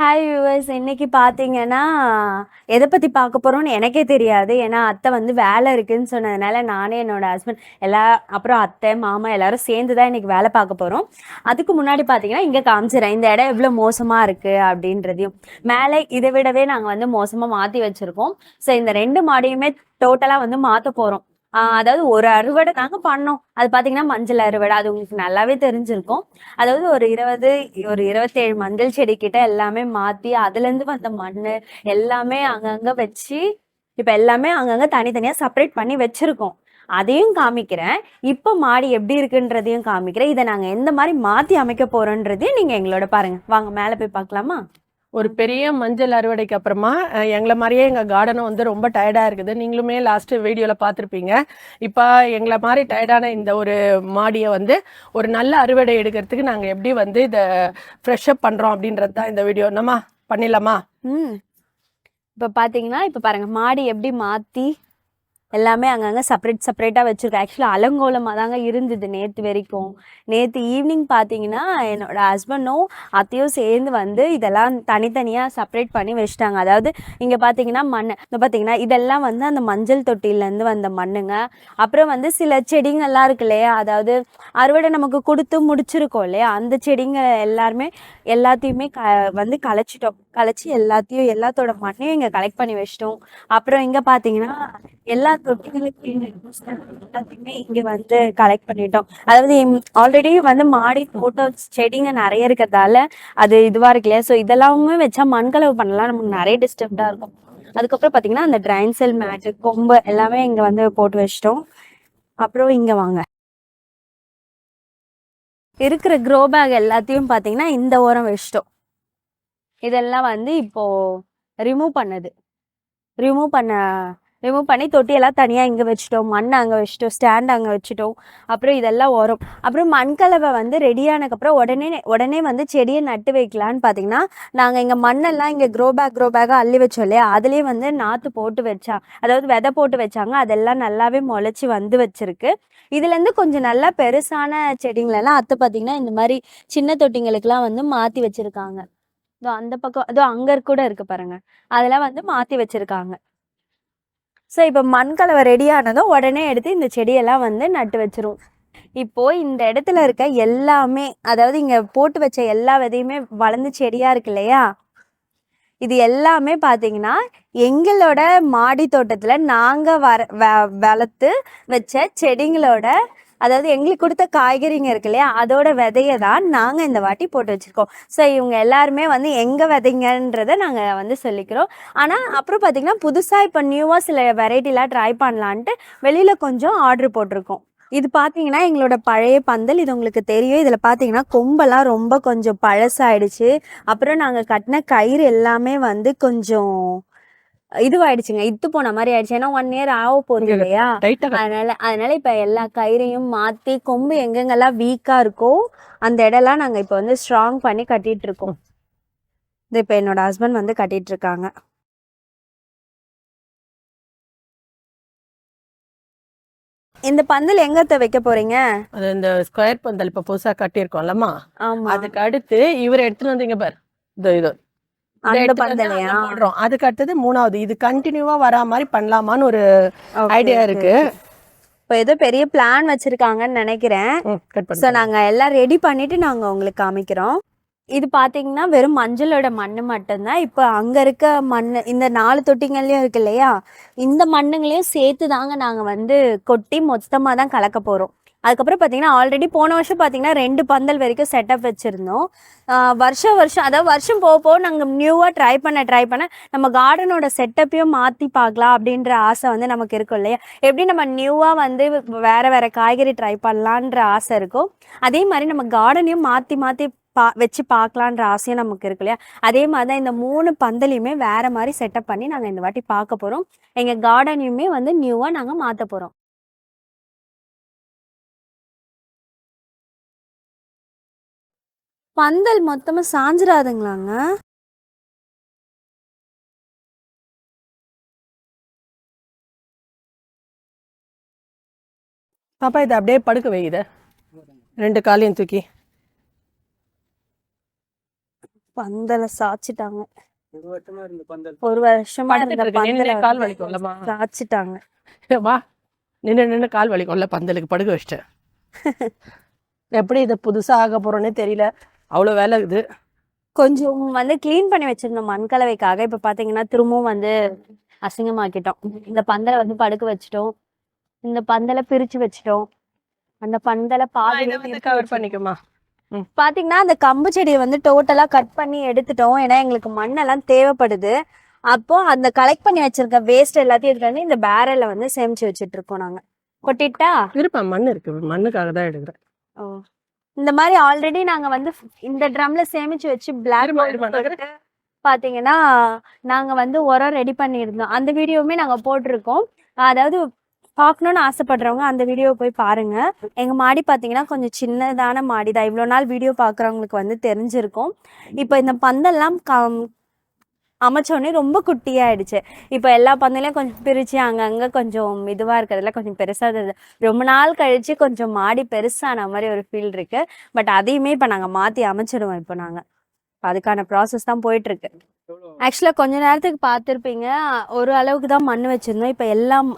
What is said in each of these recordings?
Hi viewers, இன்னைக்கு பார்த்தீங்கன்னா எதை பற்றி பார்க்க போகிறோம்னு எனக்கே தெரியாது. ஏன்னா அத்தை வந்து வேலை இருக்குன்னு சொன்னதுனால நானே என்னோட ஹஸ்பண்ட் அப்புறம் அத்தை மாமா எல்லாரும் சேர்ந்து தான் இன்னைக்கு வேலை பார்க்க போகிறோம். அதுக்கு முன்னாடி பார்த்தீங்கன்னா இங்கே காமிச்சிடறேன் இந்த இடம் எவ்வளோ மோசமாக இருக்குது அப்படின்றதையும். மேலே இதை விடவே நாங்கள் வந்து மோசமாக மாற்றி வச்சுருக்கோம். ஸோ இந்த 2 மாடியுமே டோட்டலாக வந்து மாற்ற போகிறோம். அதாவது ஒரு அறுவடை தாங்க பண்ணோம். அது பார்த்தீங்கன்னா மஞ்சள் அறுவடை. அது உங்களுக்கு நல்லாவே தெரிஞ்சிருக்கும். அதாவது ஒரு 27 மஞ்சள் செடி கிட்ட எல்லாமே மாத்தி அதுலேருந்து வந்த மண்ணு எல்லாமே அங்கங்க வச்சு இப்ப எல்லாமே அங்கங்க தனித்தனியா செப்பரேட் பண்ணி வச்சிருக்கோம். அதையும் காமிக்கிறேன். இப்ப மாடி எப்படி இருக்குன்றதையும் காமிக்கிறேன். இதை நாங்க எந்த மாதிரி மாத்தி அமைக்க போறோன்றதையும் நீங்க எங்களோட பாருங்க. வாங்க மேல போய் பார்க்கலாமா? ஒரு பெரிய மஞ்சள் அறுவடைக்கு அப்புறமா எங்களை மாதிரியே எங்கள் கார்டனும் வந்து ரொம்ப டயர்டாக இருக்குது. நீங்களுமே லாஸ்ட்டு வீடியோவில் பார்த்துருப்பீங்க. இப்போ எங்களை மாதிரி டயர்டான இந்த ஒரு மாடியை வந்து ஒரு நல்ல அறுவடை எடுக்கிறதுக்கு நாங்கள் எப்படி வந்து இதை ஃப்ரெஷ்அப் பண்ணுறோம் அப்படின்றது தான் இந்த வீடியோ. என்னம்மா பண்ணிடலாமா? இப்போ பார்த்தீங்கன்னா இப்போ பாருங்க மாடி எப்படி மாற்றி எல்லாமே அங்கங்கே செப்பரேட்டாக வச்சுருக்கேன். ஆக்சுவலாக அலங்கோலமாக தாங்க இருந்தது நேற்று வரைக்கும். நேற்று ஈவினிங் பார்த்தீங்கன்னா என்னோட ஹஸ்பண்டும் அத்தையும் சேர்ந்து வந்து இதெல்லாம் தனித்தனியாக செப்பரேட் பண்ணி வச்சுட்டாங்க. அதாவது இங்கே பார்த்தீங்கன்னா இந்த பார்த்தீங்கன்னா இதெல்லாம் வந்து அந்த மஞ்சள் தொட்டிலேருந்து வந்த மண்ணுங்க. அப்புறம் வந்து சில செடிங்கள்லாம் இருக்கு இல்லையா, அதாவது அறுவடை நமக்கு கொடுத்து முடிச்சிருக்கோம் இல்லையா, அந்த செடிங்க எல்லாத்தையுமே வந்து களைச்சி எல்லாத்தோட மண்ணையும் இங்கே கலெக்ட் பண்ணி வச்சிட்டோம். அப்புறம் இங்கே பார்த்தீங்கன்னா எல்லா தொட்டிகளுக்கு எல்லாத்தையுமே இங்க வந்து கலெக்ட் பண்ணிட்டோம். அதாவது ஆல்ரெடி வந்து மாடி போட்டோ செடிங்க நிறைய இருக்கிறதால அது இதுவா இருக்கு இல்லையா. ஸோ இதெல்லாமே வச்சா மண்கலவு பண்ணலாம், நமக்கு நிறைய டிஸ்டர்ப்டா இருக்கும். அதுக்கப்புறம் பாத்தீங்கன்னா அந்த ட்ரைன் செல் மேட்டு கொம்பு எல்லாமே இங்க வந்து போட்டு வச்சிட்டோம். அப்புறம் இங்க வாங்க, இருக்கிற க்ரோ பேக் எல்லாத்தையும் பாத்தீங்கன்னா இந்த ஓரம் வச்சிட்டோம். இதெல்லாம் வந்து இப்போ ரிமூவ் பண்ணி தொட்டியெல்லாம் தனியாக இங்கே வச்சுட்டோம். மண் அங்கே வச்சுட்டோம், ஸ்டாண்ட் அங்கே வச்சுட்டோம். அப்புறம் இதெல்லாம் வரும். அப்புறம் மண்கலவை வந்து ரெடியானதுக்கப்புறம் உடனே வந்து செடியை நட்டு வைக்கலான்னு பார்த்தீங்கன்னா நாங்கள் இங்கே மண்ணெல்லாம் இங்கே க்ரோ பேக்காக அள்ளி வச்சோம் இல்லையா, அதுலேயே வந்து நாற்று போட்டு அதாவது விதை போட்டு வச்சாங்க. அதெல்லாம் நல்லாவே முளைச்சி வந்து வச்சிருக்கு. இதுலேருந்து கொஞ்சம் நல்லா பெருசான செடிங்களெல்லாம் அத்தை பார்த்தீங்கன்னா இந்த மாதிரி சின்ன தொட்டிங்களுக்கெல்லாம் வந்து மாற்றி வச்சுருக்காங்க. அந்த பக்கம் அதோ அங்கே கூட இருக்கு பாருங்க, அதெல்லாம் வந்து மாற்றி வச்சுருக்காங்க. ஸோ இப்போ மண்கலவை ரெடி ஆனதும் உடனே எடுத்து இந்த செடியெல்லாம் வந்து நட்டு வச்சிரும். இப்போ இந்த இடத்துல இருக்க எல்லாமே, அதாவது இங்க போட்டு வச்ச எல்லா விதையுமே வளர்ந்து செடியா இருக்கு இல்லையா, இது எல்லாமே பார்த்தீங்கன்னா எங்களோட மாடி தோட்டத்துல நாங்க வளர்த்து வச்ச செடிங்களோட, அதாவது எங்களுக்கு கொடுத்த காய்கறிங்க இருக்கு இல்லையா, அதோட விதையை தான் நாங்கள் இந்த வாட்டி போட்டு வச்சுருக்கோம். ஸோ இவங்க எல்லாருமே வந்து எங்கள் விதைங்கன்றதை நாங்கள் வந்து சொல்லிக்கிறோம். ஆனால் அப்புறம் பார்த்திங்கன்னா புதுசாக இப்போ நியூவாக சில வெரைட்டிலாம் ட்ரை பண்ணலான்ட்டு வெளியில் கொஞ்சம் ஆர்டர் போட்டிருக்கோம். இது பார்த்தீங்கன்னா எங்களோட பழைய பந்தல். இது உங்களுக்கு தெரியும். இதில் பார்த்தீங்கன்னா கொம்பெல்லாம் ரொம்ப கொஞ்சம் பழசாயிடுச்சு. அப்புறம் நாங்கள் கட்டின கயிறு எல்லாமே வந்து கொஞ்சம் இதுவாயிடுச்சுங்க, இத்து போன மாதிரி ஆயிடுச்சு. ஏன்னா 1 இயர் ஆக போகுது இல்லையா, அதனால இப்ப எல்லா கயிறையும் மாத்தி கொம்பு எங்கெங்கெல்லாம் வீக்கா இருக்கோ அந்த இடம்லாம் நாங்க இப்ப வந்து ஸ்ட்ராங் பண்ணி கட்டிட்டு இருக்கோம். இது இப்ப என்னோட ஹஸ்பண்ட் வந்து கட்டிட்டு இருக்காங்க. இந்த பந்தல் எங்கத்த வைக்க போறீங்க? அது இந்த ஸ்கொயர் பந்தல் இப்ப புதுசா கட்டியிருக்கோம்லம்மா, அதுக்கு அடுத்து இவர் எடுத்துட்டு வந்தீங்க பாரு, இதோ அந்த பந்தலையா போடுறோம். அதுக்கு அடுத்தது 3வது இது கண்டினியூவா வரா மாதிரி பண்ணலாமான்னு ஒரு ஐடியா இருக்கு. இப்போ ஏதோ பெரிய பிளான் வச்சிருக்காங்கன்னு நினைக்கிறேன். ஸோ நாங்க எல்லாம் ரெடி பண்ணிட்டு நாங்க உங்களுக்கு காமிக்கிறோம். இது பாத்தீங்கன்னா வெறும் மஞ்சளோட மண்ணு மட்டும்தான். இப்போ அங்க இருக்க மண்ணு இந்த 4 தொட்டிங்கள்லயும் இருக்கு இல்லையா, இந்த மண்ணுங்களையும் சேர்த்து தாங்க நாங்க வந்து கொட்டி மொத்தமா தான் கலக்க போறோம். அதுக்கப்புறம் பார்த்தீங்கன்னா ஆல்ரெடி போன வருஷம் பார்த்தீங்கன்னா 2 பந்தல் வரைக்கும் செட்டப் வச்சுருந்தோம். வருஷம் அதாவது வருஷம் போக நாங்கள் நியூவாக ட்ரை பண்ண நம்ம கார்டனோட செட்டப்பையும் மாற்றி பார்க்கலாம் அப்படின்ற ஆசை வந்து நமக்கு இருக்கும் இல்லையா. எப்படி நம்ம நியூவாக வந்து வேறு காய்கறி ட்ரை பண்ணலான்ற ஆசை இருக்கும், அதே மாதிரி நம்ம கார்டனையும் மாற்றி வச்சு பார்க்கலான்ற ஆசையும் நமக்கு இருக்கு இல்லையா. அதே மாதிரி தான் இந்த 3 பந்தலையுமே வேறு மாதிரி செட்டப் பண்ணி நாங்கள் இந்த வாட்டி பார்க்க போகிறோம். எங்கள் கார்டனையுமே வந்து நியூவாக நாங்கள் மாற்ற போகிறோம். பந்தல் மொத்தமா சாஞ்சிராதுங்களாங்க? பாப்பா இதை அப்படியே படுக்க வை, இதை 2 காலையும் தூக்கி. பந்தல சாச்சிட்டாங்க. ஒரு வருஷமா படுத்துட்டு இருந்த இருக்கு, பந்தல நின்று கால் வந்து வலிக்கும்லம்மா. சாச்சிட்டாங்க. வா, நின்று கால் வலிக்கும்ல, பந்தலுக்கு படுக்க வச்சிட்டேன். எப்படி இதை புதுசா ஆக போறோன்னே தெரியல, அவ்வளோ வேலை இருக்குது. கொஞ்சம் வந்து க்ளீன் பண்ணி வச்சிருந்தோம் மண்கலவைக்காக. இப்ப பாத்தீங்கன்னா திரும்பவும் வந்து அசிங்கமாக்கிட்டோம். இந்த பந்தலை வந்து படுக்க வச்சுட்டோம். இந்த பந்தலை பிரிச்சு வச்சுட்டோம். அந்த பந்தலை இதை பாதியிலே வந்து நிறுத்தி கவர் வச்சிருக்கோம். பண்ணிக்குமா. பாத்தீங்கன்னா அந்த கம்பு செடியை வந்து டோட்டலா கட் பண்ணி எடுத்துட்டோம். ஏன்னா எங்களுக்கு மண்ணெல்லாம் தேவைப்படுது. அப்போ அந்த கலெக்ட் பண்ணி வச்சிருக்க வேஸ்ட் எல்லாத்தையும் எடுத்து வந்து இந்த பேரல்ல வந்து சேமிச்சு வச்சிட்டு இருக்கோம் நாங்க. கொட்டிட்டா இருப்பா, மண் இருக்கு, மண்ணுக்காக தான் எடுக்கிறேன். ஓ, இந்த மாதிரி ஆல்ரெடி நாங்க வந்து இந்த ட்ரம்ல சேமிச்சு வச்சு பிளாக் போட்டு பாத்தீங்கன்னா நாங்க வந்து உரம் ரெடி பண்ணியிருந்தோம். அந்த வீடியோவுமே நாங்க போட்டிருக்கோம். அதாவது பார்க்கணும்னு ஆசைப்படுறவங்க அந்த வீடியோ போய் பாருங்க. எங்க மாடி பாத்தீங்கன்னா கொஞ்சம் சின்னதான மாடி தான். இவ்வளோ நாள் வீடியோ பாக்குறவங்களுக்கு வந்து தெரிஞ்சிருக்கும். இப்போ இந்த பந்தெல்லாம் அமைச்சோடனே ரொம்ப குட்டியாயிடுச்சு. இப்போ எல்லா பந்தலையும் கொஞ்சம் பிரிச்சு அங்கங்க கொஞ்சம் இதுவா இருக்கிறதுல கொஞ்சம் பெருசா இருந்தது. ரொம்ப நாள் கழிச்சு கொஞ்சம் மாடி பெருசான மாதிரி ஒரு ஃபீல் இருக்கு. பட் அதையுமே இப்போ நாங்க மாத்தி அமைச்சிடுவோம். இப்போ நாங்க அதுக்கான ப்ராசஸ் தான் போயிட்டு இருக்கு. ஆக்சுவலா கொஞ்ச நேரத்துக்கு பார்த்துருப்பீங்க, ஒரு அளவுக்கு தான் மண் வச்சிருந்தோம். இப்போ எல்லாம்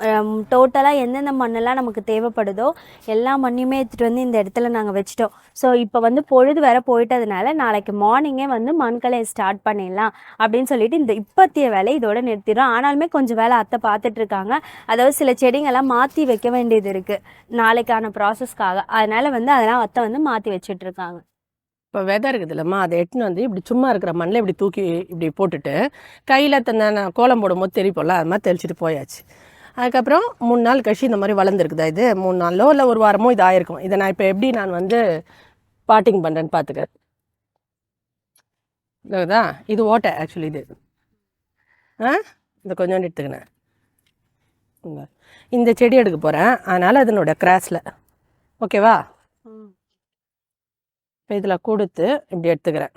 டோட்டலாக எந்தெந்த மண்ணெல்லாம் நமக்கு தேவைப்படுதோ எல்லா மண்ணையுமே எடுத்துகிட்டு வந்து இந்த இடத்துல நாங்கள் வச்சிட்டோம். ஸோ இப்போ வந்து பொழுது வேற போயிட்டதுனால நாளைக்கு மார்னிங்கே வந்து மண்கலையை ஸ்டார்ட் பண்ணிடலாம் அப்படின்னு சொல்லிட்டு இந்த இப்பத்திய வேலை இதோட நிறுத்திடுறோம். ஆனாலுமே கொஞ்சம் வேலை அத்தை பார்த்துட்டு இருக்காங்க. அதாவது சில செடிங்கெல்லாம் மாற்றி வைக்க வேண்டியது இருக்கு நாளைக்கான ப்ராசஸ்க்காக. அதனால வந்து அதெல்லாம் அத்தை வந்து மாற்றி வச்சுட்டு இருக்காங்க. இப்போ விதை இருக்குதுல்லம்மா, அதை எடுத்துன்னு வந்து இப்படி சும்மா இருக்கிற மண்ணில் இப்படி தூக்கி இப்படி போட்டுட்டு கையில் தந்த கோலம் போடும்போது தெரிப்போம்ல, அது மாதிரி தெளிச்சிட்டு போயாச்சு. அதுக்கப்புறம் 3 நாள் கழிச்சு இந்த மாதிரி வளர்ந்துருக்குதா, இது 3 நாளோ இல்லை ஒரு வாரமோ இது ஆயிருக்கும். இதை நான் இப்போ எப்படி நான் வந்து பாட்டிங் பண்ணுறேன்னு பார்த்துக்க. இதுதா இது ஓட்டை ஆக்சுவலி. இது இதை கொஞ்சோண்டு எடுத்துக்கினேன். இந்த செடி எடுக்க போகிறேன், அதனால் அதனோட கிராஸில் ஓகேவா. இப்போ இதில் கொடுத்து இப்படி எடுத்துக்கிறேன்.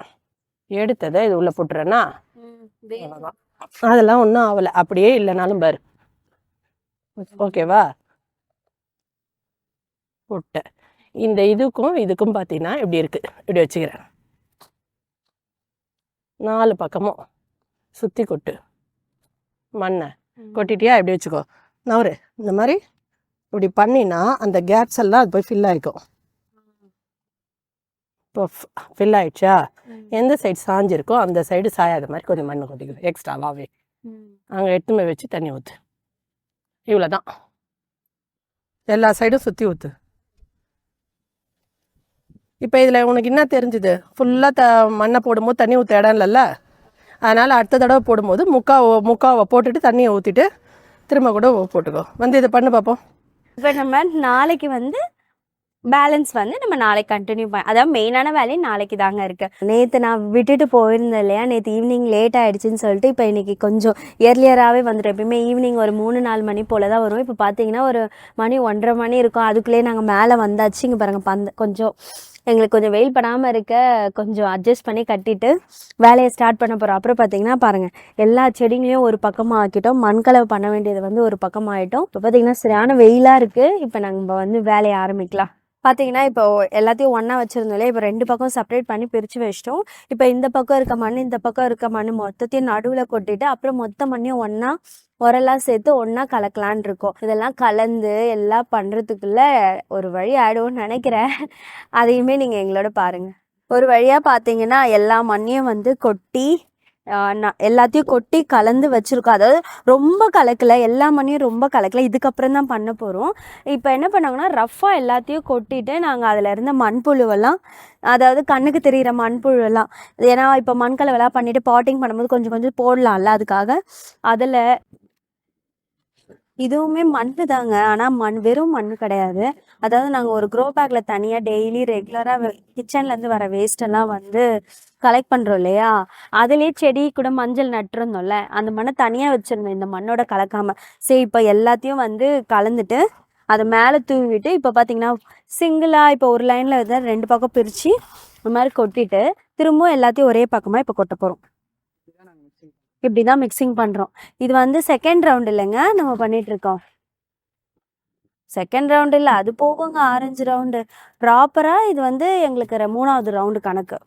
எடுத்ததை இது உள்ளே போட்டுறேன்னா அதெல்லாம் ஒன்றும் ஆகலை, அப்படியே இல்லைனாலும் பாரு. ஓகேவா, போட்டேன். இந்த இதுக்கும் பார்த்தீங்கன்னா இப்படி இருக்குது, இப்படி வச்சுக்கிறேன். 4 பக்கமும் சுற்றி கொட்டு மண்ணை கொட்டிட்டியா, இப்படி வச்சுக்கோ. நவரு இந்த மாதிரி இப்படி பண்ணினா அந்த கேப்ஸ் எல்லாம் அது போய் ஃபில் ஆகிக்கும். இப்போ ஃபில் ஆயிடுச்சா, எந்த சைடு சாஞ்சிருக்கோ அந்த சைடு சாயாத மாதிரி கொஞ்சம் மண்ணை கொட்டிக்கும் எக்ஸ்ட்ராவாகவே. அங்கே எடுத்துமே வச்சு தண்ணி ஊற்று. இவ்வளோதான், எல்லா சைடும் சுற்றி ஊற்று. இப்போ இதில் உனக்கு என்ன தெரிஞ்சுது, ஃபுல்லாக மண்ணை போடும்போது தண்ணி ஊற்ற இடம் இல்லைல்ல, அதனால் அடுத்த தடவை போடும்போது முக்காவை போட்டுட்டு தண்ணியை ஊற்றிட்டு திரும்ப கூட போட்டுக்கோ. வந்து இதை பண்ணு பார்ப்போம். இப்போ நம்ம நாளைக்கு வந்து பேலன்ஸ் வந்து நம்ம நாளைக்கு கண்டினியூ அதாவது மெயினான வேலையும் நாளைக்கு தாங்க இருக்கு. நேற்று நான் விட்டுட்டு போயிருந்தேன் இல்லையா, நேற்று ஈவினிங் லேட் ஆயிடுச்சுன்னு சொல்லிட்டு இப்போ இன்னைக்கு கொஞ்சம் இயர்லியராகவே வந்துடும். எப்பயுமே ஈவினிங் ஒரு 3-4 மணி போல தான் வரும். இப்போ பார்த்தீங்கன்னா ஒரு மணி 1:30 மணி இருக்கும். அதுக்குள்ளேயே நாங்கள் மேலே வந்தாச்சு. இங்கே பாருங்கள், கொஞ்சம் எங்களுக்கு கொஞ்சம் வெயில் படாமல் இருக்க கொஞ்சம் அட்ஜஸ்ட் பண்ணி கட்டிட்டு வேலையை ஸ்டார்ட் பண்ண போகிறோம். அப்புறம் பார்த்தீங்கன்னா பாருங்கள், எல்லா செடிங்களையும் ஒரு பக்கமாக ஆக்கிட்டோம். மண்கலவை பண்ண வேண்டியது வந்து ஒரு பக்கமாக ஆகிட்டோம். இப்போ பார்த்தீங்கன்னா சரியான வெயிலாக இருக்குது. இப்போ நம்ம வந்து வேலையை ஆரம்பிக்கலாம். பார்த்தீங்கன்னா இப்போ எல்லாத்தையும் ஒன்றா வச்சுருந்தோம் இல்லையா, இப்போ 2 பக்கம் செப்பரேட் பண்ணி பிரித்து வச்சிட்டோம். இப்போ இந்த பக்கம் இருக்க மண் இந்த பக்கம் இருக்க மண் மொத்தத்தையும் நடுவில் கொட்டிட்டு அப்புறம் மொத்த மண்ணையும் ஒன்றா உரெல்லாம் சேர்த்து ஒன்றா கலக்கலான் இருக்கோம். இதெல்லாம் கலந்து எல்லாம் பண்ணுறதுக்குள்ள ஒரு வழி ஆயிடும்னு நினைக்கிறேன். அதையுமே நீங்கள் எங்களோட பாருங்கள். ஒரு வழியாக பார்த்தீங்கன்னா எல்லா மண்ணையும் வந்து கொட்டி எல்லாத்தையும் கொட்டி கலந்து வச்சுருக்கோம். அதாவது ரொம்ப கலக்கலை, எல்லா மண்ணையும் ரொம்ப கலக்கலை, இதுக்கப்புறம் தான் பண்ண போகிறோம். இப்போ என்ன பண்ணாங்கன்னா ரஃப்பாக எல்லாத்தையும் கொட்டிட்டு நாங்கள் அதில் இருந்த மண்புழுவெல்லாம், அதாவது கண்ணுக்கு தெரிகிற மண்புழுவெல்லாம், ஏன்னா இப்போ மண்கலவெல்லாம் பண்ணிவிட்டு பாட்டிங் பண்ணும்போது கொஞ்சம் கொஞ்சம் போடலாம்ல, அதுக்காக அதில் இதுவுமே மண்ணு தாங்க. ஆனால் வெறும் மண் கிடையாது. அதாவது நாங்கள் ஒரு க்ரோ பேக்கில் தனியாக டெய்லி ரெகுலராக கிச்சன்லேருந்து வர வேஸ்ட்டெல்லாம் வந்து கலெக்ட் பண்ணுறோம் இல்லையா, அதுலேயே செடி கூட மஞ்சள் நட்டுருந்தோம்ல, அந்த மண்ணை தனியாக வச்சுருந்தோம் இந்த மண்ணோட கலக்காமல். சரி, இப்போ எல்லாத்தையும் வந்து கலந்துட்டு அதை மேலே தூவிட்டு இப்போ பார்த்தீங்கன்னா சிங்கிளாக இப்போ ஒரு லைனில் வந்து 2 பக்கம் பிரித்து இந்த மாதிரி கொட்டிட்டு திரும்பவும் எல்லாத்தையும் ஒரே பக்கமாக இப்போ கொட்ட போகிறோம். இப்படி தான் மிக்சிங் பண்ணுறோம். இது வந்து செகண்ட் ரவுண்ட் இல்லைங்க, நம்ம பண்ணிட்டு இருக்கோம். செகண்ட் ரவுண்ட் இல்லை, அது போகுங்க 6 ரவுண்டு ப்ராப்பராக. இது வந்து எங்களுக்கு 3வது ரவுண்டு கணக்கு.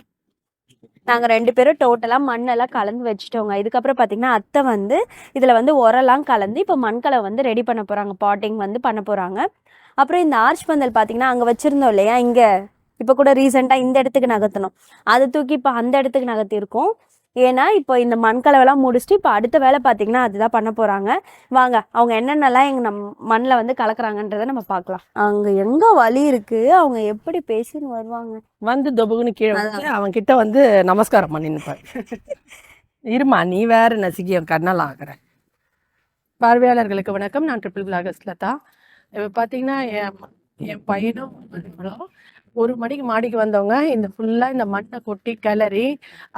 நாங்க 2 பேரும் டோட்டலா மண்ணெல்லாம் கலந்து வச்சுட்டோங்க. இதுக்கப்புறம் பார்த்தீங்கன்னா, அத்தை வந்து இதுல வந்து உரம்லாம் கலந்து இப்ப மண்கலவை வந்து ரெடி பண்ண போறாங்க. பாட்டிங் வந்து பண்ண போறாங்க. அப்புறம் இந்த ஆர்ச் பந்தல் பார்த்தீங்கன்னா, அங்க வச்சிருந்தோம் இல்லையா? இங்க இப்ப கூட ரீசெண்டா இந்த இடத்துக்கு நகர்த்தணும். அத தூக்கி இப்ப அந்த இடத்துக்கு நகர்த்தியிருக்கோம். ஏன்னா, இப்போ இந்த மண்கலவெல்லாம் முடிச்சுட்டு இப்ப அடுத்த வேலை பார்த்தீங்கன்னா, அதுதான் பண்ண போறாங்க. வாங்க அவங்க என்னென்னலாம் மண்ல வந்து கலக்குறாங்கன்றத நம்ம பார்க்கலாம். அங்க எங்க வழி இருக்கு? அவங்க எப்படி பேசின்னு வருவாங்க? வந்து தொபுகுன்னு கீழே வந்து அவன் கிட்ட வந்து நமஸ்காரம் பண்ணி நிற்பார். இருமா நீ வேற நசுக்கி என் கண்ணெல்லாம் ஆகிற. பார்வையாளர்களுக்கு வணக்கம். நான் ட்ரிபிள் பிளாகர்ஸ் லதா. இப்போ பார்த்தீங்கன்னா என் பையனும் மகளும் 1 மணிக்கு மாடிக்கு வந்தவங்க இந்த ஃபுல்லாக இந்த மண்ணை கொட்டி கிளறி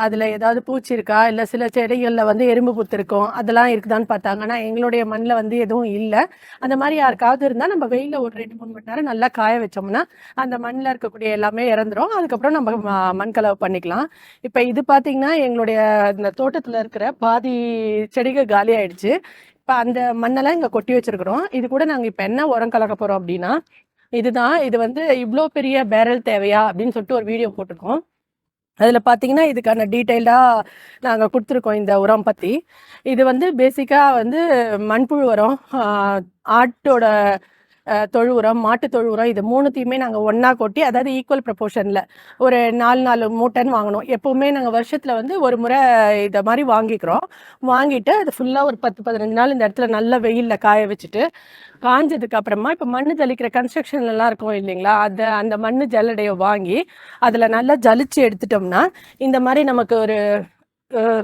அதில் ஏதாவது பூச்சி இருக்கா இல்லை சில செடிகளில் வந்து எறும்பு புத்து இருக்கும் அதெல்லாம் இருக்குதான்னு பார்த்தாங்க. ஆனால் எங்களுடைய மண்ணில் வந்து எதுவும் இல்லை. அந்த மாதிரி யாருக்காவது இருந்தால் நம்ம வெயிலில் ஒரு 2-3 மணி நேரம் நல்லா காய வச்சோம்னா அந்த மண்ணில் இருக்கக்கூடிய எல்லாமே இறந்துரும். அதுக்கப்புறம் நம்ம மண் கலவை பண்ணிக்கலாம். இப்போ இது பார்த்தீங்கன்னா எங்களுடைய இந்த தோட்டத்தில் இருக்கிற பாதி செடிகள் காலி ஆயிடுச்சு. இப்போ அந்த மண்ணெல்லாம் இங்கே கொட்டி வச்சிருக்கிறோம். இது கூட நாங்கள் இப்போ என்ன உரம் கலக்க போகிறோம் அப்படின்னா இதுதான். இது வந்து இவ்வளோ பெரிய பேரல் தேவையா அப்படின்னு சொல்லிட்டு ஒரு வீடியோ போட்டிருக்கோம். அதில் பார்த்தீங்கன்னா இதுக்கான டீட்டெயில்டாக நாங்கள் கொடுத்துருக்கோம் இந்த உரம் பற்றி. இது வந்து பேசிக்காக வந்து மண்புழு உரம், ஆட்டோட தொழு உரம், மாட்டு தொழு உரம், இது 3த்தையுமே நாங்கள் ஒன்றா கொட்டி அதாவது ஈக்குவல் ப்ரப்போர்ஷனில் ஒரு 4 மூட்டைன்னு வாங்கணும். எப்போவுமே நாங்கள் வருஷத்தில் வந்து ஒரு முறை இதை மாதிரி வாங்கிக்கிறோம். வாங்கிட்டு அது ஃபுல்லாக ஒரு 10-15 நாள் இந்த இடத்துல நல்ல வெயிலில் காய வச்சுட்டு காஞ்சதுக்கு அப்புறமா இப்போ மண்ணு ஜலிக்கிற கன்ஸ்ட்ரக்ஷன்லாம் இருக்கும் இல்லைங்களா, அந்த மண்ணு ஜல்லடையை வாங்கி அதில் நல்லா ஜலிச்சு எடுத்துட்டோம்னா இந்த மாதிரி நமக்கு ஒரு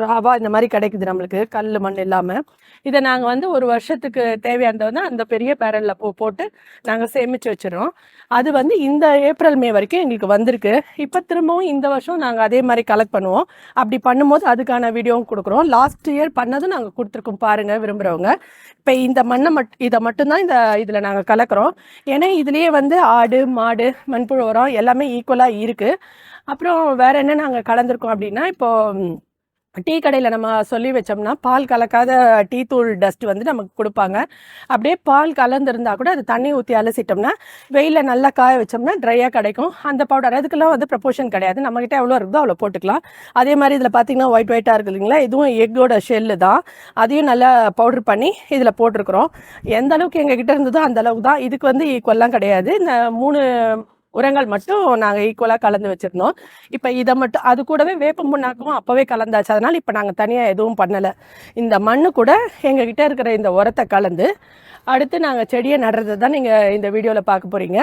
ராவா இந்த மாதிரி கிடைக்குது நம்மளுக்கு கல் மண் இல்லாமல். இதை நாங்கள் வந்து ஒரு வருஷத்துக்கு தேவையானதை அந்த பெரிய பேரலில் போட்டு நாங்கள் சேமித்து வச்சிடறோம். அது வந்து இந்த ஏப்ரல் மே வரைக்கும் எங்களுக்கு வந்திருக்கு. இப்போ திரும்பவும் இந்த வருஷம் நாங்கள் அதே மாதிரி கலெக்ட் பண்ணுவோம். அப்படி பண்ணும்போது அதுக்கான வீடியோவும் கொடுக்குறோம். லாஸ்ட் இயர் பண்ணதும் நாங்கள் கொடுத்துருக்கோம் பாருங்கள் விரும்புகிறவங்க. இப்போ இந்த மண்ணை இதை மட்டும்தான் இதில் நாங்கள் கலக்கிறோம். ஏன்னா இதுலேயே வந்து ஆடு மாடு மண்புழு உரம் எல்லாமே ஈக்குவலாக இருக்குது. அப்புறம் வேற என்ன நாங்கள் கலந்துருக்கோம் அப்படின்னா இப்போது டீ கடையில் நம்ம சொல்லி வச்சோம்னா பால் கலக்காத டீ தூள் டஸ்ட் வந்து நமக்கு கொடுப்பாங்க. அப்படியே பால் கலந்துருந்தா கூட அது தண்ணி ஊற்றி அலசிட்டோம்னா வெயிலில் நல்லா காய வச்சோம்னா ட்ரையாக கிடைக்கும். அந்த பவுடர் அதுக்கெல்லாம் வந்து ப்ரப்போர்ஷன் கிடையாது. நம்மக்கிட்ட எவ்வளோ இருக்குதோ அவ்வளோ போட்டுக்கலாம். அதே மாதிரி இதில் பார்த்தீங்கன்னா ஒயிட்டாக இருக்குது இல்லைங்களா, இதுவும் எக்கோட ஷெல்லு தான். அதையும் நல்லா பவுடர் பண்ணி இதில் போட்டிருக்கிறோம். எந்த அளவுக்கு எங்ககிட்ட இருந்ததோ அந்த அளவுக்கு தான். இதுக்கு வந்து ஈக்குவல்லாம் கிடையாது. இந்த 3 உரங்கள் மட்டும் நாங்கள் ஈக்குவலாக கலந்து வச்சுருந்தோம். இப்போ இதை மட்டும் அது கூடவே வேப்பம் புண்ணாக்கும் அப்போவே கலந்தாச்சு. அதனால் இப்போ நாங்கள் தனியாக எதுவும் பண்ணலை. இந்த மண்ணு கூட எங்ககிட்ட இருக்கிற இந்த உரத்தை கலந்து அடுத்து நாங்கள் செடியை நடுறது தான் நீங்கள் இந்த வீடியோவில் பார்க்க போகிறீங்க.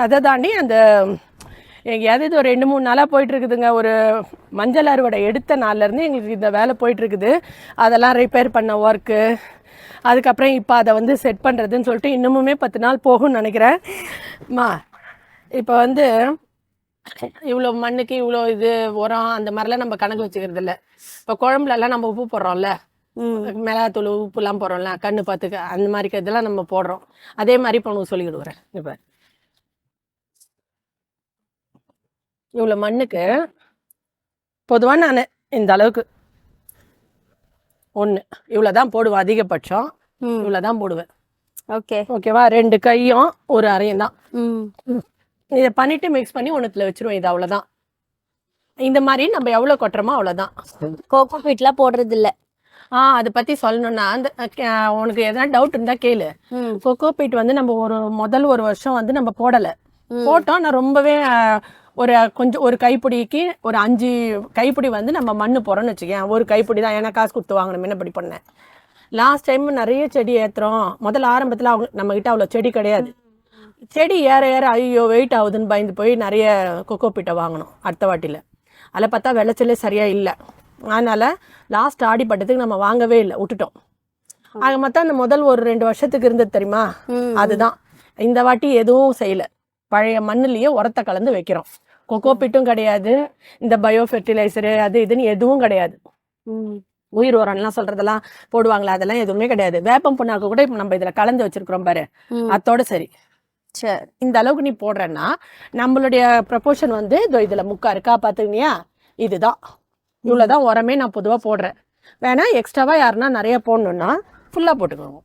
அதை தாண்டி அந்த எங்கேயாவது இது ஒரு 2-3 நாளாக போயிட்டுருக்குதுங்க. ஒரு மஞ்சள் அறுவடை எடுத்த நாள்லேருந்து எங்களுக்கு இந்த வேலை போயிட்டுருக்குது. அதெல்லாம் ரிப்பேர் பண்ண ஒர்க்கு, அதுக்கப்புறம் இப்போ அதை வந்து செட் பண்ணுறதுன்னு சொல்லிட்டு இன்னமுமே 10 நாள் போகும்னு நினைக்கிறேன். இப்போ வந்து இவ்வளோ மண்ணுக்கு இவ்வளோ இது உரம் அந்த மாதிரிலாம் நம்ம கணக்கு வச்சுக்கிறது இல்லை. இப்போ குழம்புலலாம் நம்ம உப்பு போடுறோம்ல, மிளகாத்தூள் உப்புலாம் போடுறோம்ல கண்ணு பார்த்துக்க, அந்த மாதிரி இதெல்லாம் நம்ம போடுறோம். அதே மாதிரி இப்போ உனக்கு சொல்லி கொடுக்குறேன். இப்போ இவ்வளோ மண்ணுக்கு பொதுவாக நான் இந்த அளவுக்கு இவ்வளோதான் போடுவேன். அதிகபட்சம் இவ்வளோதான் போடுவேன். ஓகேவா? 2 கையும் ஒரு அரையும் தான். இதை பண்ணிட்டு மிக்ஸ் பண்ணி ஒன்றுத்துல வச்சிருவோம். இது அவ்வளோதான். இந்த மாதிரி நம்ம எவ்வளோ கொட்டுறோமோ அவ்வளோதான். கோகோ பீட்லாம் போடுறது இல்லை. அதை பற்றி சொல்லணும்னா அந்த உனக்கு எதனா டவுட் இருந்தால் கேளு. கொக்கோ பீட் வந்து நம்ம முதல் ஒரு வருஷம் வந்து நம்ம போடலை. போட்டோம். நான் ரொம்பவே ஒரு கைப்பிடிக்கு ஒரு 5 கைப்பிடி வந்து நம்ம மண்ணு போகிறோன்னு வச்சுக்கேன். ஒரு கைப்பிடி தான். ஏன்னா காசு கொடுத்து வாங்கணும். என்ன படி பண்ணேன். லாஸ்ட் டைம் நிறைய செடி ஏற்றுறோம். முதல்ல ஆரம்பத்தில் நம்மக்கிட்ட அவ்வளோ செடி கிடையாது. செடி ஏற ஐயோ வெயிட் ஆகுதுன்னு பயந்து போய் நிறைய கொக்கோ பீட்டை வாங்கணும் அடுத்த வாட்டியில். அதில் பார்த்தா விளைச்சலே சரியாக இல்லை. அதனால் லாஸ்ட் ஆடி பட்டத்துக்கு நம்ம வாங்கவே இல்லை, விட்டுட்டோம். ஆக மொத்தம் அந்த முதல் ஒரு 2 வருஷத்துக்கு இருந்தது தெரியுமா, அதுதான். இந்த வாட்டி எதுவும் செய்யலை. பழைய மண்ணுலேயே உரத்தை கலந்து வைக்கிறோம். கொக்கோ பீட்டும் கிடையாது, இந்த பயோ ஃபெர்டிலைசரு அது இதுன்னு எதுவும் கிடையாது. உயிர் உரம்லாம் சொல்கிறதெல்லாம் போடுவாங்களா, அதெல்லாம் எதுவுமே கிடையாது. வேப்பம் புண்ணாக்கு கூட இப்போ நம்ம இதில் கலந்து வச்சுருக்குறோம் பாரு, அதோட சரி. சரி, இந்த அளவுக்கு நீ போடுறேன்னா நம்மளுடைய ப்ரப்போர்ஷன் வந்து இதில் முக்கா இருக்கா பார்த்துக்கினியா, இதுதான். இவ்வளோதான் உரமே நான் பொதுவாக போடுறேன். வேணா எக்ஸ்ட்ராவாக யாருன்னா நிறைய போடணுன்னா ஃபுல்லாக போட்டுக்கோங்க.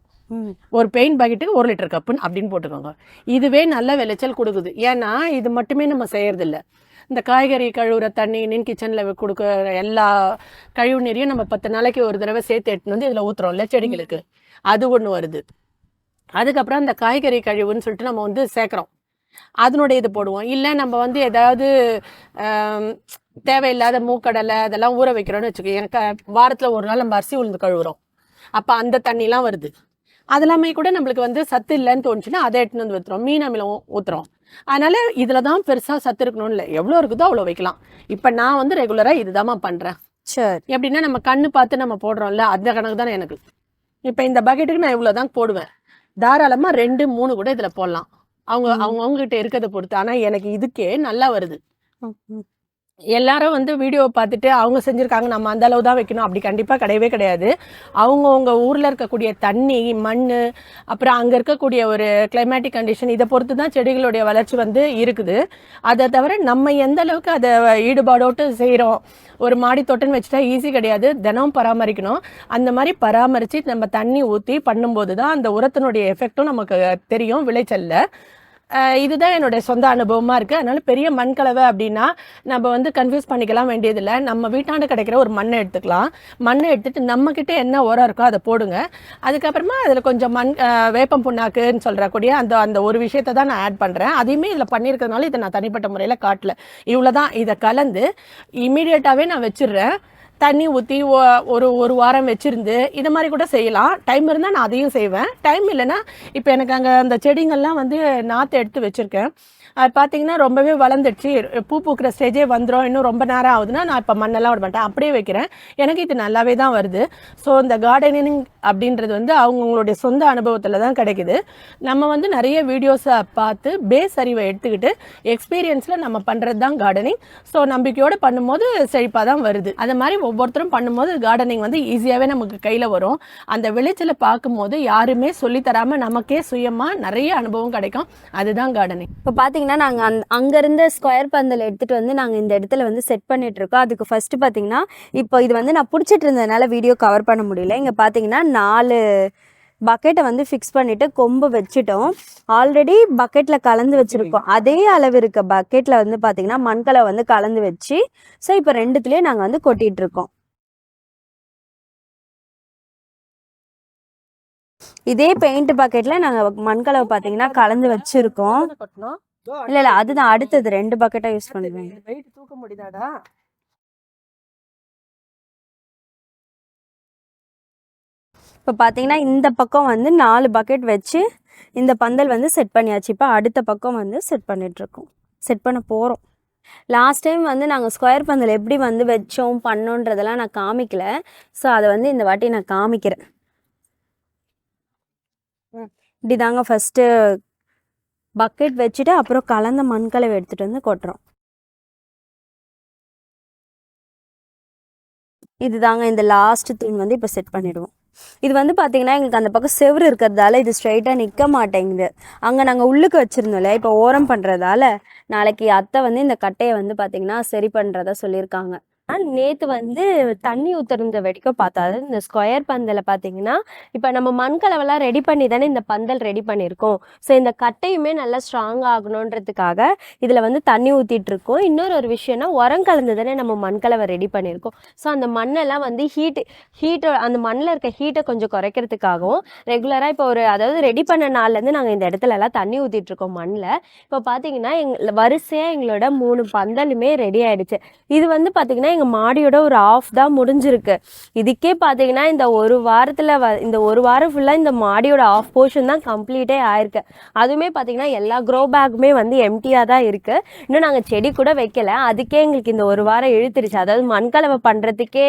ஒரு பெயிண்ட் பாக்கெட்டுக்கு 1 லிட்டர் கப்புன்னு அப்படின்னு போட்டுக்கோங்க. இதுவே நல்ல விளைச்சல் கொடுக்குது. ஏன்னா இது மட்டுமே நம்ம செய்யறதில்ல, இந்த காய்கறி கழுவுற தண்ணி கிச்சனில் கொடுக்குற எல்லா கழிவு நீரையும் நம்ம 10 நாளைக்கு ஒரு தடவை சேர்த்து எடுத்துன்னு வந்து இதில் ஊற்றுறோம்ல செடிகளுக்கு, அது ஒன்று வருது. அதுக்கப்புறம் அந்த காய்கறி கழிவுன்னு சொல்லிட்டு நம்ம வந்து சேர்க்குறோம், அதனுடைய இது போடுவோம். இல்லை நம்ம வந்து ஏதாவது தேவையில்லாத மூக்கடலை அதெல்லாம் ஊற வைக்கிறோன்னு வச்சுக்கோ, எனக்கு வாரத்தில் ஒரு நாள் நம்ம அரிசி உளுந்து கழுவுறோம், அப்போ அந்த தண்ணிலாம் வருது. அதெல்லாமே கூட நம்மளுக்கு வந்து சத்து இல்லைன்னு தோணுச்சுன்னா அதை எடுத்துன்னு வந்து ஊற்றுறோம், மீன் அமிலம் ஊற்றுறோம். அதனால இதில் தான் பெருசாக சத்து இருக்கணும்னு இல்லை, எவ்வளோ இருக்குதோ அவ்வளோ வைக்கலாம். இப்போ நான் வந்து ரெகுலராக இதுதாம்மா பண்ணுறேன். சரி. எப்படின்னா நம்ம கண்ணு பார்த்து நம்ம போடுறோம்ல, அந்த கணக்கு தானே எனக்கு. இப்போ இந்த பக்கெட்டுக்கு நான் இவ்வளோ தான் போடுவேன், தாராளமாக 2, 3 கூட இதில் போடலாம், அவங்ககிட்ட இருக்கிறத பொறுத்து. ஆனால் எனக்கு இதுக்கே நல்லா வருது. எல்லாரும் வந்து வீடியோவை பார்த்துட்டு அவங்க செஞ்சுருக்காங்க நம்ம அந்த அளவு தான் வைக்கணும் அப்படி கண்டிப்பாக கிடையவே கிடையாது. அவங்கவுங்க ஊரில் இருக்கக்கூடிய தண்ணி, மண், அப்புறம் அங்கே இருக்கக்கூடிய ஒரு கிளைமேட்டிக் கண்டிஷன், இதை பொறுத்து தான் செடிகளுடைய வளர்ச்சி வந்து இருக்குது. அதை தவிர நம்ம எந்த அளவுக்கு அதை ஈடுபாடோட்டு செய்கிறோம், ஒரு மாடி தோட்டம்னு வச்சுட்டா ஈஸி கிடையாது, தினம் பராமரிக்கணும். அந்த மாதிரி பராமரித்து நம்ம தண்ணி ஊற்றி பண்ணும்போது தான் அந்த உரத்தினுடைய எஃபெக்டும் நமக்கு தெரியும் விளைச்சல்ல. இதுதான் என்னுடைய சொந்த அனுபவமாக இருக்குது. அதனால பெரிய மண்கலவை அப்படின்னா நம்ம வந்து கன்ஃபியூஸ் பண்ணிக்கலாம் வேண்டியதில்லை. நம்ம வீட்டாண்டு கிடைக்கிற ஒரு மண்ணை எடுத்துக்கலாம், மண்ணை எடுத்துகிட்டு நம்மக்கிட்ட என்ன உரம் இருக்கோ அதை போடுங்க. அதுக்கப்புறமா அதில் கொஞ்சம் வேப்பம் புண்ணாக்குன்னு சொல்கிறக்கூடிய அந்த ஒரு விஷயத்தை தான் நான் ஆட் பண்ணுறேன். அதையுமே இதில் பண்ணியிருக்கிறதுனால இதை நான் தனிப்பட்ட முறையில் காட்டல. இவ்வளோ தான், இதை கலந்து இமீடியட்டாகவே நான் வச்சிடுறேன். தண்ணி ஊற்றி ஒரு வாரம் வச்சுருந்து இது மாதிரி கூட செய்யலாம். டைம் இருந்தால் நான் அதையும் செய்வேன், டைம் இல்லைன்னா இப்போ எனக்கு அங்கே அந்த செடிங்கள்லாம் வந்து நாற்று எடுத்து வச்சுருக்கேன், அது பார்த்தீங்கன்னா ரொம்பவே வளர்ந்துடுச்சு, பூ பூக்கிற ஸ்டேஜே வந்துடும், இன்னும் ரொம்ப நேரம் ஆகுதுன்னா நான் இப்போ மண்ணெல்லாம் விட மாட்டேன், அப்படியே வைக்கிறேன். எனக்கு இது நல்லாவே தான் வருது. ஸோ இந்த கார்டனிங் அப்படின்றது வந்து அவங்கவுங்களுடைய சொந்த அனுபவத்தில் தான் கிடைக்குது. நம்ம வந்து நிறைய வீடியோஸை பார்த்து பேஸ் அறிவை எடுத்துக்கிட்டு எக்ஸ்பீரியன்ஸில் நம்ம பண்ணுறது தான் கார்டனிங். ஸோ நம்பிக்கையோடு பண்ணும்போது செழிப்பாக தான் வருது. அது மாதிரி ஒவ்வொருத்தரும் பண்ணும்போது கார்டனிங் வந்து ஈஸியாகவே நமக்கு கையில் வரும். அந்த விளைச்சலை பார்க்கும்போது யாருமே சொல்லித்தராமல் நமக்கே சுயமாக நிறைய அனுபவம் கிடைக்கும். அதுதான் கார்டனிங். இப்போ பார்த்தீங்கன்னா நாங்கள் அங்கேருந்து ஸ்கொயர் பந்தல் எடுத்துகிட்டு வந்து நாங்கள் இந்த இடத்துல வந்து செட் பண்ணிட்டு இருக்கோம். அதுக்கு ஃபஸ்ட்டு பார்த்தீங்கன்னா இப்போ இது வந்து நான் பிடிச்சிட்டு இருந்ததுனால வீடியோ கவர் பண்ண முடியல. இங்கே பார்த்தீங்கன்னா 4 பக்கெட்டை வந்து ஃபிக்ஸ் பண்ணிவிட்டு கொம்பு வச்சுட்டோம். ஆல்ரெடி பக்கெட்டில் கலந்து வச்சுருக்கோம், அதே அளவு இருக்க பக்கெட்டில் வந்து பார்த்தீங்கன்னா மண்கலை வந்து கலந்து வச்சு, ஸோ இப்போ 2த்துலேயே நாங்கள் வந்து கொட்டிகிட்ருக்கோம். இதே பெயிண்ட் பக்கெட்டில் நாங்கள் மண்கலவை பார்த்தீங்கன்னா கலந்து வச்சுருக்கோம். இல்லை அதுதான் அடுத்தது 2 பக்கெட்டாக யூஸ் பண்ணுவேன். வெயிட் தூக்க முடியுதாடா? இப்போ பார்த்தீங்கன்னா இந்த பக்கம் வந்து 4 பக்கெட் வச்சு இந்த பந்தல் வந்து செட் பண்ணியாச்சு. இப்போ அடுத்த பக்கம் வந்து செட் பண்ண போகிறோம். லாஸ்ட் டைம் வந்து நாங்கள் ஸ்கொயர் பந்தல் எப்படி வந்து வச்சோம் பண்ணோன்றதெல்லாம் நான் காமிக்கல, ஸோ அதை வந்து இந்த வாட்டி நான் காமிக்கிறேன். இப்படி தாங்க ஃபஸ்ட்டு பக்கெட் வச்சுட்டு அப்புறம் கலந்த மண்கலவை எடுத்துகிட்டு வந்து கொட்டுறோம். இதுதாங்க இந்த லாஸ்ட் தூண் வந்து இப்போ செட் பண்ணிடுவோம். இது வந்து பார்த்தீங்கன்னா எங்களுக்கு அந்த பக்கம் செவுரு இருக்கிறதால இது ஸ்ட்ரைட்டாக நிற்க மாட்டேங்குது. அங்கே நாங்கள் உள்ளுக்கு வச்சுருந்தோம்ல, இப்போ ஓரம் பண்ணுறதால நாளைக்கு அத்தை வந்து இந்த கட்டையை வந்து பார்த்தீங்கன்னா சரி பண்ணுறதா சொல்லியிருக்காங்க. நேற்று வந்து தண்ணி ஊற்றுறத வரைக்கும் பார்த்தாது. இந்த ஸ்கொயர் பந்தலை பார்த்தீங்கன்னா இப்போ நம்ம மண்கலவெல்லாம் ரெடி பண்ணி தானே இந்த பந்தல் ரெடி பண்ணியிருக்கோம். ஸோ இந்த கட்டையுமே நல்லா ஸ்ட்ராங் ஆகணுன்றதுக்காக இதில் வந்து தண்ணி ஊற்றிட்டு இருக்கோம். இன்னொரு விஷயம்னா உரம் கலந்து தானே நம்ம மண்கலவை ரெடி பண்ணியிருக்கோம். ஸோ அந்த மண்ணெல்லாம் வந்து ஹீட்டோ அந்த மண்ணில் இருக்க ஹீட்டை கொஞ்சம் குறைக்கிறதுக்காகவும் ரெகுலராக இப்போ அதாவது ரெடி பண்ண நாள்லேருந்து நாங்கள் இந்த இடத்துல எல்லாம் தண்ணி ஊற்றிட்டு இருக்கோம் மண்ணில். இப்போ பார்த்தீங்கன்னா வரிசையாக எங்களோட 3 பந்தலுமே ரெடி ஆயிடுச்சு. இது வந்து பார்த்தீங்கன்னா எங்கள் மாடியோட ஒரு ஆஃப் தான் முடிஞ்சிருக்கு. இதுக்கே பார்த்தீங்கன்னா இந்த ஒரு வாரம் ஃபுல்லாக இந்த மாடியோட ஆஃப் போர்ஷன் தான் கம்ப்ளீட்டே ஆயிருக்கு. அதுவுமே பார்த்தீங்கன்னா எல்லா க்ரோ பேக்குமே வந்து எம்டியாக தான் இருக்குது. இன்னும் நாங்கள் செடி கூட வைக்கல, அதுக்கே எங்களுக்கு இந்த ஒரு வாரம் இழுத்துருச்சு. அதாவது மண்கலவை பண்ணுறதுக்கே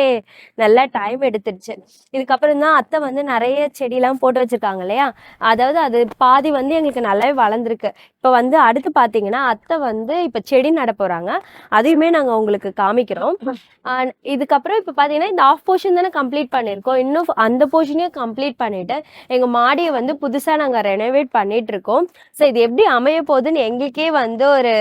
நல்லா டைம் எடுத்துருச்சு. இதுக்கப்புறம் தான் அத்தை வந்து நிறைய செடியெலாம் போட்டு வச்சுருக்காங்க இல்லையா, அதாவது அது பாதி வந்து எங்களுக்கு நல்லாவே வளர்ந்துருக்கு. இப்போ வந்து அடுத்து பார்த்தீங்கன்னா அத்தை வந்து இப்போ செடி நட போகிறாங்க, அதையுமே நாங்கள் உங்களுக்கு காமிக்கிறோம். இதுக்கப்புறம் இப்போ பார்த்தீங்கன்னா இந்த ஆஃப் போர்ஷன் தானே கம்ப்ளீட் பண்ணியிருக்கோம், இன்னும் அந்த போர்ஷனையும் கம்ப்ளீட் பண்ணிவிட்டு எங்கள் மாடியை வந்து புதுசாக நாங்கள் ரெனோவேட் பண்ணிகிட்ருக்கோம். ஸோ இது எப்படி அமைய போகுதுன்னு எங்களுக்கே வந்து ஒரு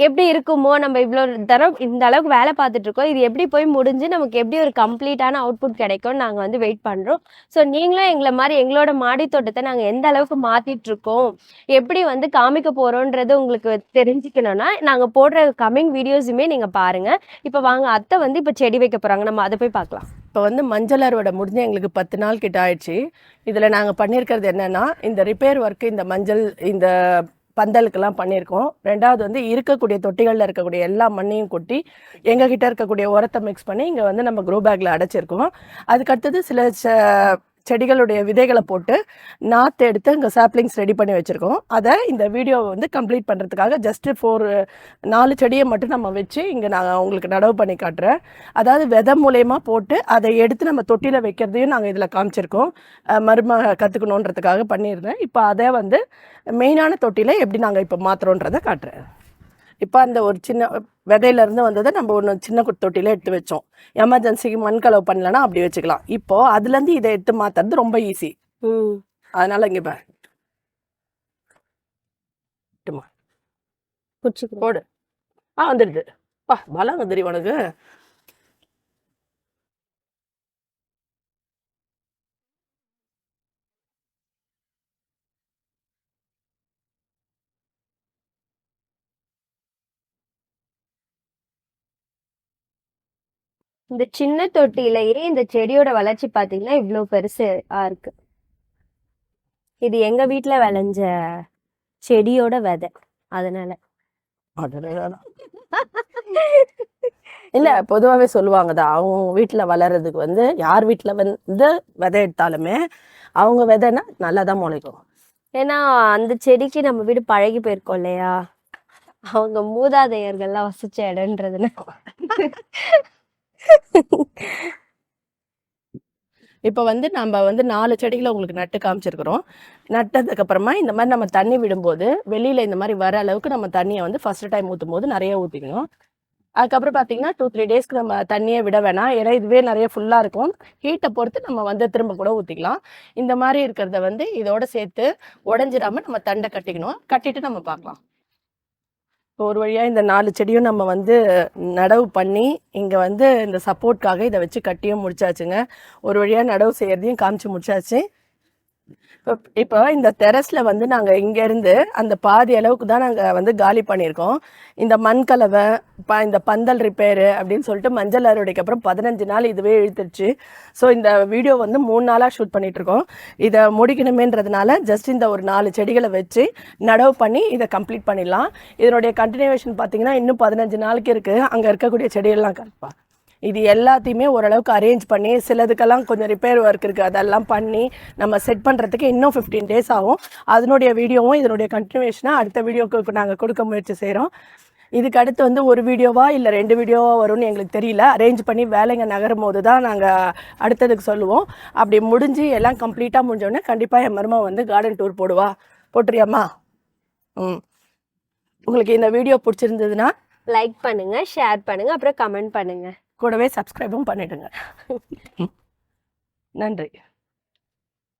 எப்படி இருக்குமோ, நம்ம இவ்வளோ தரம் இந்த அளவுக்கு வேலை பார்த்துட்டு இருக்கோம். இது எப்படி போய் முடிஞ்சு நமக்கு எப்படி ஒரு கம்ப்ளீட்டான அவுட்புட் கிடைக்கும்னு நாங்க வந்து வெயிட் பண்றோம். ஸோ நீங்களும் எங்கள மாரி எங்களோட மாடி தோட்டத்த நாங்க எந்த அளவுக்கு மாத்திட்டு இருக்கோம், எப்படி வந்து காமிக்க போறோம்ன்றது உங்களுக்கு தெரிஞ்சுக்கணும்னா, நாங்க போடுற கம்மிங் வீடியோஸுமே நீங்க பாருங்க. இப்ப வாங்க அத்தை வந்து இப்ப செடி வைக்க போறாங்க. நம்ம அத போய் பார்க்கலாம். இப்போ வந்து மஞ்சள் அறுவடை முடிஞ்சு எங்களுக்கு 10 நாள் கிட்ட ஆயிடுச்சு. இதில் நாங்கள் பண்ணியிருக்கிறது என்னென்னா, இந்த ரிப்பேர் ஒர்க்கு இந்த மஞ்சள் இந்த பந்தலுக்கெல்லாம் பண்ணியிருக்கோம். 2வது வந்து இருக்கக்கூடிய தொட்டிகளில் இருக்கக்கூடிய எல்லா மண்ணையும் கொட்டி எங்ககிட்ட இருக்கக்கூடிய உரத்தை மிக்ஸ் பண்ணி இங்கே வந்து நம்ம க்ரோ பேக்கில் அடைச்சிருக்கோம். அதுக்கடுத்தது சில செடிகளுடைய விதைகளை போட்டு நாற்று எடுத்து இங்கே சாப்ளிங்ஸ் ரெடி பண்ணி வச்சுருக்கோம். அதை இந்த வீடியோவை வந்து கம்ப்ளீட் பண்ணுறதுக்காக ஜஸ்ட்டு 4 செடியை மட்டும் நம்ம வச்சு இங்கே நான் உங்களுக்கு நடவு பண்ணி காட்டுறேன். அதாவது விதை மூலயமா போட்டு அதை எடுத்து நம்ம தொட்டியில் வைக்கிறதையும் நாங்கள் இதில் காமிச்சிருக்கோம். மருமக கற்றுக்கணுன்றதுக்காக பண்ணியிருந்தேன். இப்போ அதை வந்து மெயினான தொட்டியில் எப்படி நாங்கள் இப்போ மாற்றுறோன்றதை காட்டுறேன். இப்போ அந்த ஒரு சின்ன விதையிலேருந்து வந்ததை நம்ம ஒன்று சின்ன தொட்டியில் எடுத்து வச்சோம். எமர்ஜென்சிக்கு மண் கலவு பண்ணலன்னா அப்படி வச்சுக்கலாம். இப்போ அதுலேருந்து இதை எடுத்து மாற்றுறது ரொம்ப ஈஸி. அதனால இங்கே போடு. வந்துடுது. பலம் வந்துடு உனக்கு. இந்த சின்ன தொட்டியிலேயே இந்த செடியோட வளர்ச்சி பார்த்தீங்கன்னா இவ்வளோ பெருசா இருக்கு. இது எங்க வீட்ல விளைஞ்ச செடியோட விதை. அதனால இல்லை, பொதுவாகவே சொல்லுவாங்கதான், அவங்க வீட்டில் வளர்றதுக்கு வந்து யார் வீட்டில் வந்து விதை எடுத்தாலுமே அவங்க விதைன்னா நல்லா தான் முளைக்கும். ஏன்னா அந்த செடிக்கு நம்ம வீடு பழகி போயிருக்கோம் இல்லையா, அவங்க மூதாதையர்கள்லாம் வசிச்ச இடம்ன்றதுன்னு. இப்போ வந்து நம்ம வந்து 4 செடிகளை உங்களுக்கு நட்டு காமிச்சிருக்கிறோம். நட்டதுக்கு அப்புறமா இந்த மாதிரி நம்ம தண்ணி விடும்போது வெளியில இந்த மாதிரி வர அளவுக்கு நம்ம தண்ணியை வந்து ஃபர்ஸ்ட் டைம் ஊற்றும் போது நிறைய ஊற்றிக்கணும். அதுக்கப்புறம் பார்த்தீங்கன்னா 2-3 டேஸ்க்கு நம்ம தண்ணியை விட வேணாம். ஏன்னா இதுவே நிறைய ஃபுல்லாக இருக்கும். ஹீட்டை பொறுத்து நம்ம வந்து திரும்ப கூட ஊற்றிக்கலாம். இந்த மாதிரி இருக்கிறத வந்து இதோட சேர்த்து உடஞ்சிடாம நம்ம தண்டை கட்டிக்கணும். கட்டிட்டு நம்ம பார்க்கலாம். ஒரு வழியாக இந்த 4 செடியும் நம்ம வந்து நடவு பண்ணி இங்கே வந்து இந்த சப்போர்ட்காக இதை வச்சு கட்டியும் முடிச்சாச்சுங்க. ஒரு வழியாக நடவு செய்கிறதையும் காமிச்சு முடிச்சாச்சு. இப்போ இந்த டெரஸில் வந்து நாங்கள் இங்கேருந்து அந்த பாதி அளவுக்கு தான் நாங்கள் வந்து காலி பண்ணியிருக்கோம். இந்த மண் கலவை இந்த பந்தல் ரிப்பேரு அப்படின்னு சொல்லிட்டு மஞ்சள் அறுவடைக்கு அப்புறம் 15 நாள் இதுவே இழுத்துருச்சு. ஸோ இந்த வீடியோ வந்து 3 நாளாக ஷூட் பண்ணிகிட்ருக்கோம். இதை முடிக்கணுமேன்றதுனால ஜஸ்ட் இந்த ஒரு 4 செடிகளை வச்சு நடவு பண்ணி இதை கம்ப்ளீட் பண்ணிடலாம். இதனுடைய கண்டினியூவேஷன் பார்த்தீங்கன்னா இன்னும் 15 நாளுக்கு இருக்குது. அங்கே இருக்கக்கூடிய செடியெல்லாம் கண்டிப்பாக இது எல்லாத்தையுமே ஓரளவுக்கு அரேஞ்ச் பண்ணி சிலதுக்கெல்லாம் கொஞ்சம் ரிப்பேர் ஒர்க் இருக்குது, அதெல்லாம் பண்ணி நம்ம செட் பண்ணுறதுக்கு இன்னும் 15 டேஸ் ஆகும். அதனுடைய வீடியோவும் இதனுடைய கண்டினியூவேஷனாக அடுத்த வீடியோக்கு நாங்கள் கொடுக்க முயற்சி செய்கிறோம். இதுக்கு அடுத்து வந்து ஒரு வீடியோவா இல்லை 2 வீடியோவா வரும்னு எங்களுக்கு தெரியல. அரேஞ்ச் பண்ணி வேலைங்க நகரும் போது தான் நாங்கள் அடுத்ததுக்கு சொல்லுவோம். அப்படி முடிஞ்சு எல்லாம் கம்ப்ளீட்டாக முடிஞ்சோடனே கண்டிப்பாக என் மருமக வந்து கார்டன் டூர் போட்டுறியாம்மா? உங்களுக்கு இந்த வீடியோ பிடிச்சிருந்ததுன்னா லைக் பண்ணுங்க, ஷேர் பண்ணுங்க, அப்புறம் கமெண்ட் பண்ணுங்க. கூடவே சப்ஸ்கிரைபும் பண்ணிடுங்க. நன்றி.